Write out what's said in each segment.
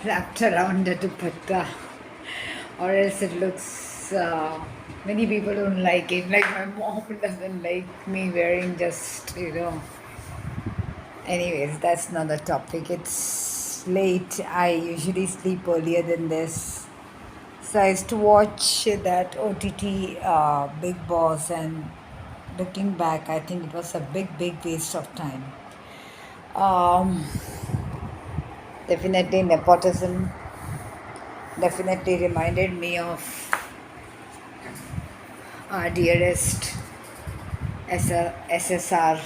wrapped around the dupatta, or else it looks. Many people don't like it. Like my mom doesn't like me wearing just. Anyways, that's not the topic. It's late. I usually sleep earlier than this. So I used to watch that OTT Big Boss, and looking back, I think it was a big, big waste of time. Um, Definitely nepotism. Definitely reminded me of our dearest SSR,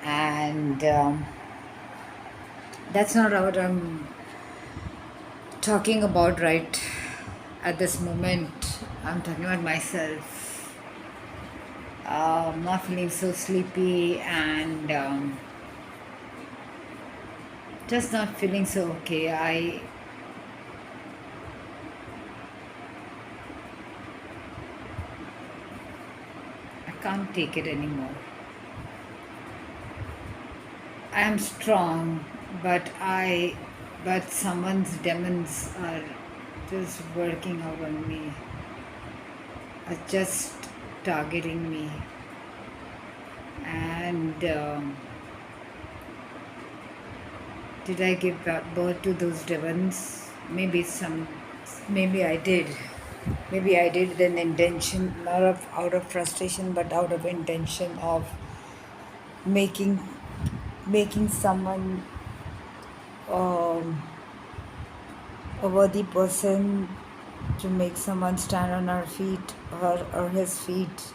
and that's not what I'm talking about right at this moment. I'm talking about myself. Not feeling so sleepy, and just not feeling so okay. I can't take it anymore. I am strong, but someone's demons are just working out on me, are just targeting me, and did I give birth to those demons? Maybe I did. Maybe I did with an intention, not out of frustration, but out of intention of making making someone um, a worthy person, to make someone stand on her feet, her or his feet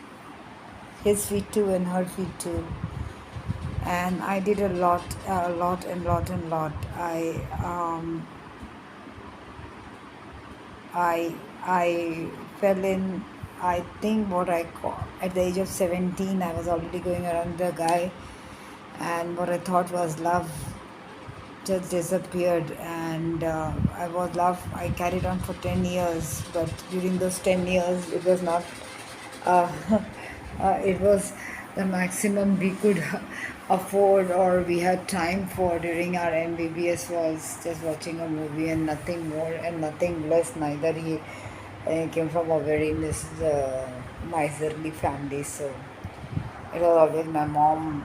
too, and her feet too. And I did a lot. I fell in. I think what I call at the age of 17, I was already going around the guy, and what I thought was love just disappeared. And I carried on for 10 years, but during those 10 years, it was not. Uh, it was the maximum we could afford, or we had time for during our MBBS, was just watching a movie and nothing more and nothing less. Neither he came from a very miserly family, so it was always my mom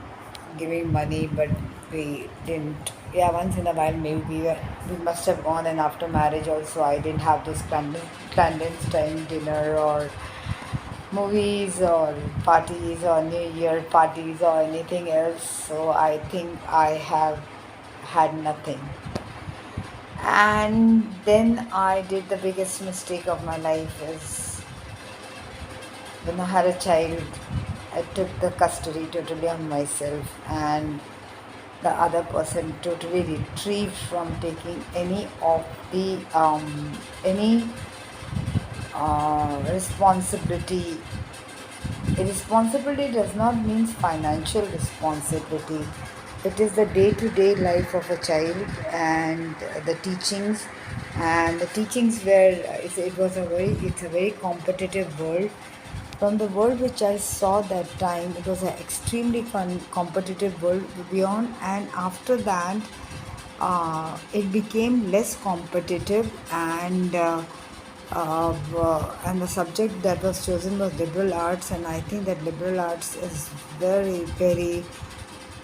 giving money, but we didn't. Yeah, once in a while maybe we must have gone, and after marriage also I didn't have those clandestine dinner or movies or parties or New Year parties or anything else. So I think I have had nothing. And then I did the biggest mistake of my life is when I had a child, I took the custody totally on myself, and the other person totally retrieved from taking any responsibility. Responsibility does not mean financial responsibility. It is the day-to-day life of a child, and the teachings, where it's a very competitive world. From the world which I saw that time, it was an extremely competitive world beyond, and after that, it became less competitive, and the subject that was chosen was liberal arts, and I think that liberal arts is very, very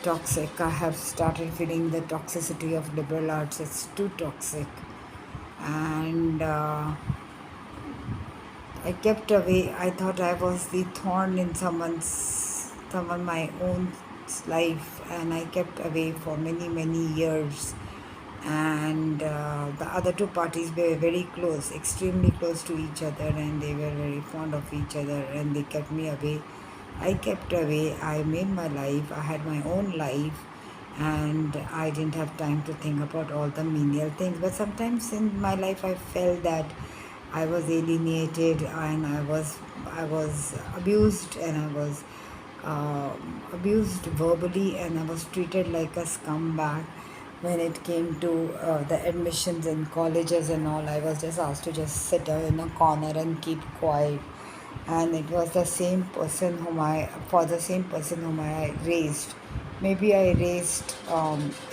toxic. I have started feeling the toxicity of liberal arts. It's too toxic, and I kept away. I thought I was the thorn in someone my own life, and I kept away for many, many years. And the other two parties were very close, extremely close to each other, and they were very fond of each other, and they kept me away. I kept away. I made my life. I had my own life, and I didn't have time to think about all the menial things. But sometimes in my life, I felt that I was alienated, and I was abused, and I was abused verbally, and I was treated like a scumbag. When it came to the admissions in colleges and all, I was just asked to just sit in a corner and keep quiet. And it was the same person whom I raised maybe I raised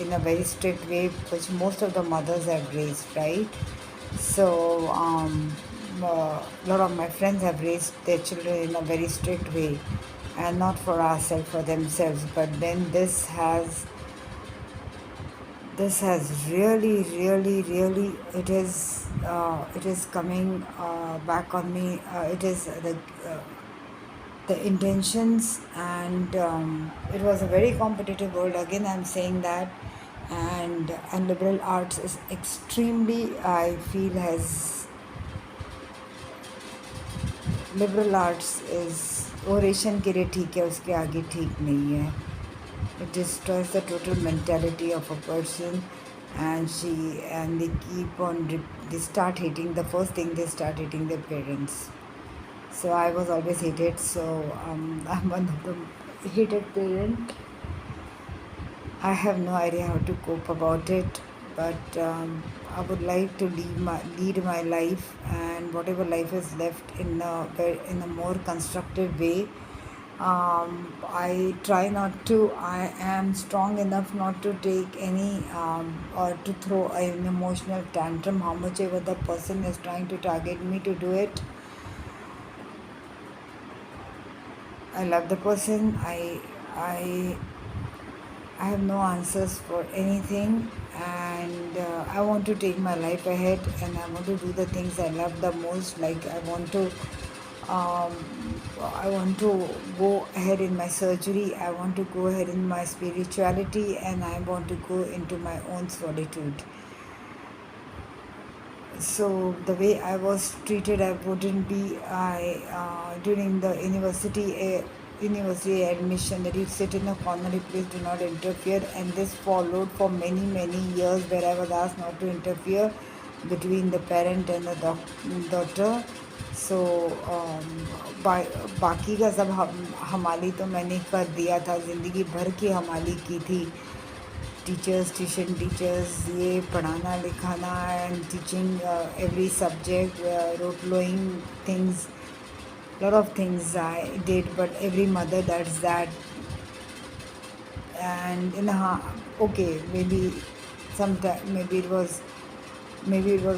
in a very strict way, which most of the mothers have raised, right? So a lot of my friends have raised their children in a very strict way, and not for ourselves, for themselves. But then this has really, really, really, it is coming back on me. It is the intentions, and it was a very competitive world. Again, I'm saying that, and liberal arts is extremely, I feel, has liberal arts is oration के लिए ठीक है, उसके आगे ठीक नहीं है. It destroys the total mentality of a person, and they keep on they start hating. The first thing, they start hating their parents. So I was always hated. So I'm one of the hated parent. I have no idea how to cope about it, but I would like to lead my life, and whatever life is left in a more constructive way. I try not to. I am strong enough not to take any or to throw an emotional tantrum. How much ever the person is trying to target me to do it, I love the person. I have no answers for anything, and I want to take my life ahead, and I want to do the things I love the most. Like um, I want to go ahead in my surgery. I want to go ahead in my spirituality, and I want to go into my own solitude. So the way I was treated, I wouldn't be. I during the university admission, that you sit in a corner, you please do not interfere, and this followed for many years, where I was asked not to interfere between the parent and the daughter. So बा, बाकी का सब हमाली तो मैंने कर दिया था, ज़िंदगी भर की हमाली की थी. टीचर्स, ट्यूशन टीचर्स, ये पढ़ाना लिखाना, and teaching every subject, rote lowing things, lot of things I did. But every mother does that. And okay, maybe it was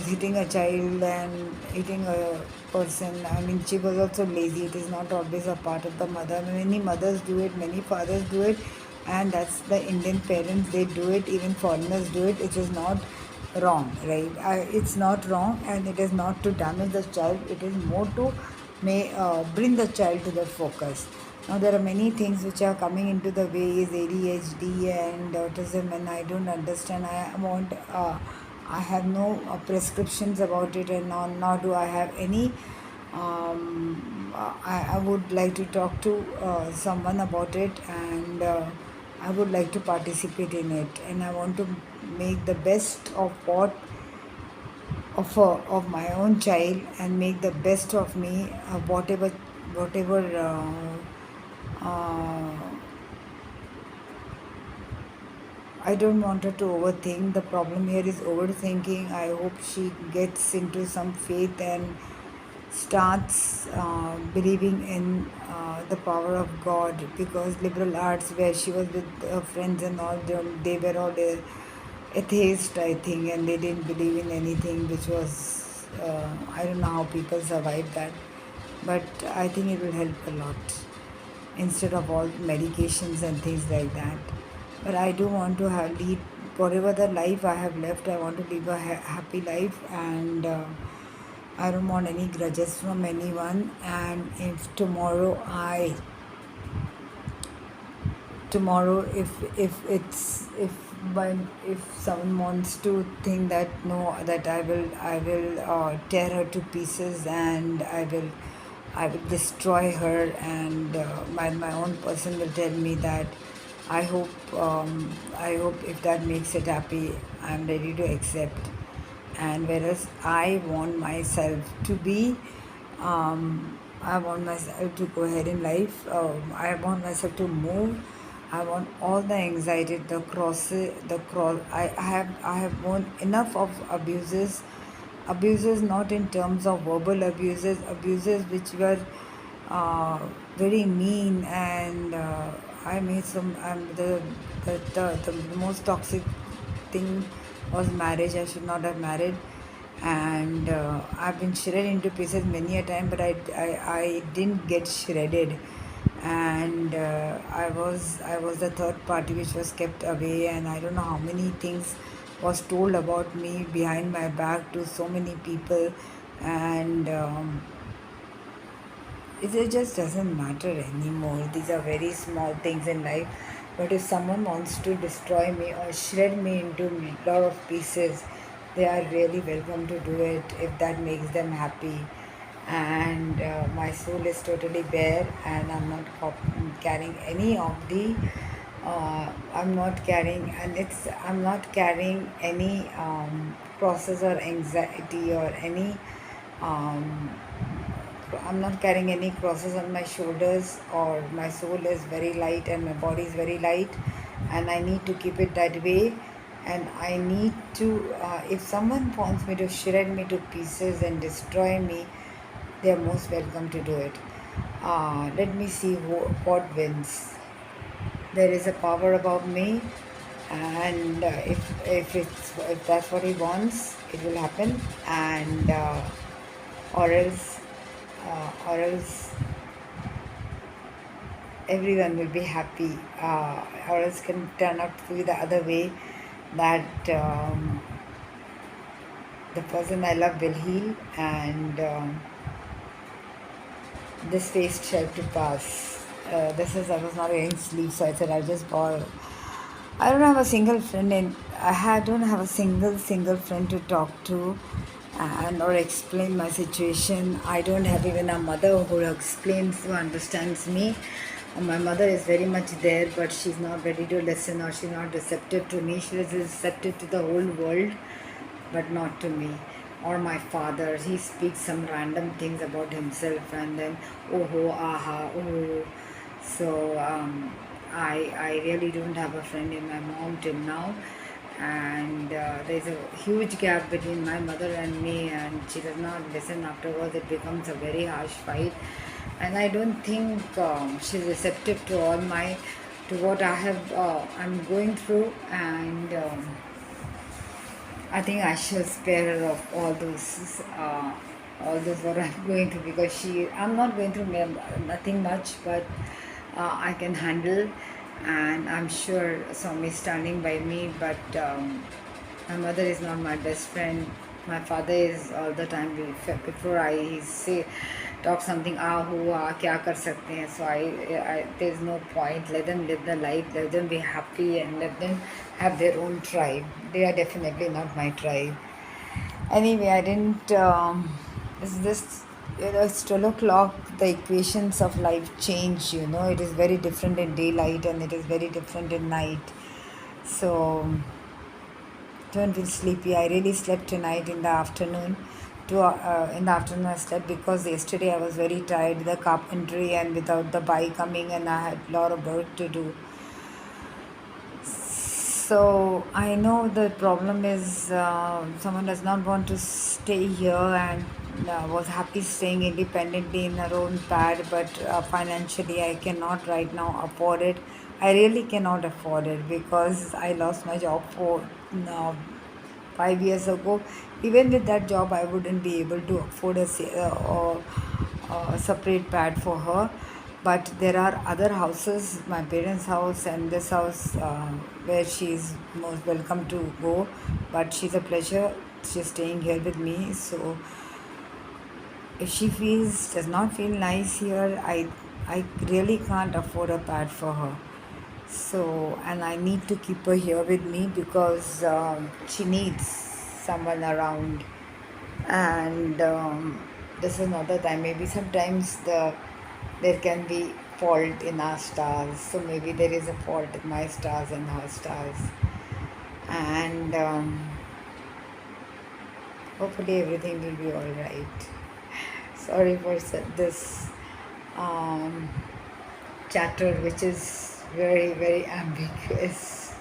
hitting a child and hitting a person. I mean, she was also lazy. It is not always a part of the mother. Many mothers do it, many fathers do it, and that's the Indian parents. They do it. Even foreigners do it. It is not wrong, right? It's not wrong, and it is not to damage the child. It is more to bring the child to the focus. Now there are many things which are coming into the way, is ADHD and autism, and I don't understand. I have no prescriptions about it, and nor do I have any. I would like to talk to someone about it, and I would like to participate in it, and I want to make the best of of my own child, and make the best of me, whatever uh, I don't want her to overthink. The problem here is overthinking. I hope she gets into some faith and starts believing in the power of God, because liberal arts, where she was with friends and all, they were all atheist, I think, and they didn't believe in anything, which was, I don't know how people survive that, but I think it will help a lot instead of all medications and things like that. But I do want to lead whatever the life I have left. I want to live a happy life, and I don't want any grudges from anyone. And if tomorrow, if someone wants to think that, no, that I will tear her to pieces, and I will destroy her, and my own person will tell me that, I hope if that makes it happy, I'm ready to accept. And whereas I want myself to be, I want myself to go ahead in life. I want myself to move. I want all the anxiety, the cross. I have borne enough of abuses, not in terms of verbal abuses which were very mean, and I made some. The most toxic thing was marriage. I should not have married, and I've been shredded into pieces many a time, but I didn't get shredded, and I was the third party which was kept away, and I don't know how many things was told about me behind my back to so many people, and. It just doesn't matter anymore. These are very small things in life. But if someone wants to destroy me or shred me into a lot of pieces, they are really welcome to do it if that makes them happy. And my soul is totally bare, and I'm not carrying any of the. I'm not carrying, and it's. I'm not carrying any crosses or anxiety or any. Um, I'm not carrying any crosses on my shoulders, or my soul is very light and my body is very light, and I need to keep it that way. And I need to, if someone wants me to shred me to pieces and destroy me, they are most welcome to do it. Let me see what wins. There is a power above me, and if that's what he wants, it will happen. And or else, or else everyone will be happy, or else can turn out to be the other way, that the person I love will heal, and this phase shall to pass. This is I was not getting sleep, so I said I'll just borrow. I don't have a single friend in. Don't have a single friend to talk to, and or explain my situation. I don't have even a mother who explains, who understands me. My mother is very much there, but she's not ready to listen, or she's not receptive to me. She is receptive to the whole world, but not to me. Or my father, he speaks some random things about himself, and then oh ho aha oh. So I really don't have a friend in my mom till now, and there's a huge gap between my mother and me, and she does not listen. Afterwards, it becomes a very harsh fight, and I don't think she's receptive to all my to what I'm going through, and. I think I shall spare her of all those what I'm going through, because I'm not going through nothing much, but I can handle, and I'm sure Swami is standing by me. But my mother is not my best friend. My father is all the time before I say talk something kya kar sakte hain. So there's no point. Let them live the life. Let them be happy, and let them have their own tribe. They are definitely not my tribe. Anyway, I didn't. Is this? It's 12 o'clock. The equations of life change. It is very different in daylight, and it is very different in night. So don't feel sleepy. I really slept tonight in the afternoon. In the afternoon, I slept because yesterday I was very tired. The carpentry, and without the bike coming, and I had a lot of work to do. So I know the problem is someone does not want to stay here, and was happy staying independently in her own pad, but financially I cannot right now afford it. I really cannot afford it because I lost my job for 5 years ago. Even with that job, I wouldn't be able to afford a separate pad for her. But there are other houses, my parents' house and this house, where she's most welcome to go. But she's a pleasure. She's staying here with me. So if she does not feel nice here, I really can't afford a pad for her. So, and I need to keep her here with me because she needs someone around. And this is another time. Maybe sometimes there can be fault in our stars. So maybe there is a fault in my stars and her stars. And hopefully everything will be all right. Sorry for this um, chatter, which is very, very ambiguous.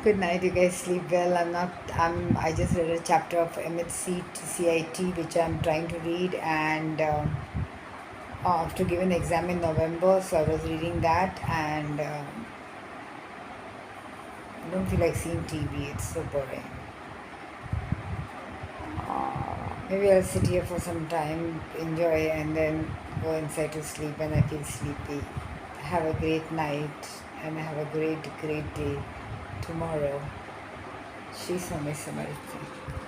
Good night, you guys. Sleep well. I just read a chapter of MHC to CIT, which I'm trying to read, and to give an exam in November, so I was reading that, and I don't feel like seeing TV. It's so boring. Maybe I'll sit here for some time, enjoy, and then go inside to sleep when I feel sleepy. Have a great night and have a great, great day tomorrow. She's my Samarthi.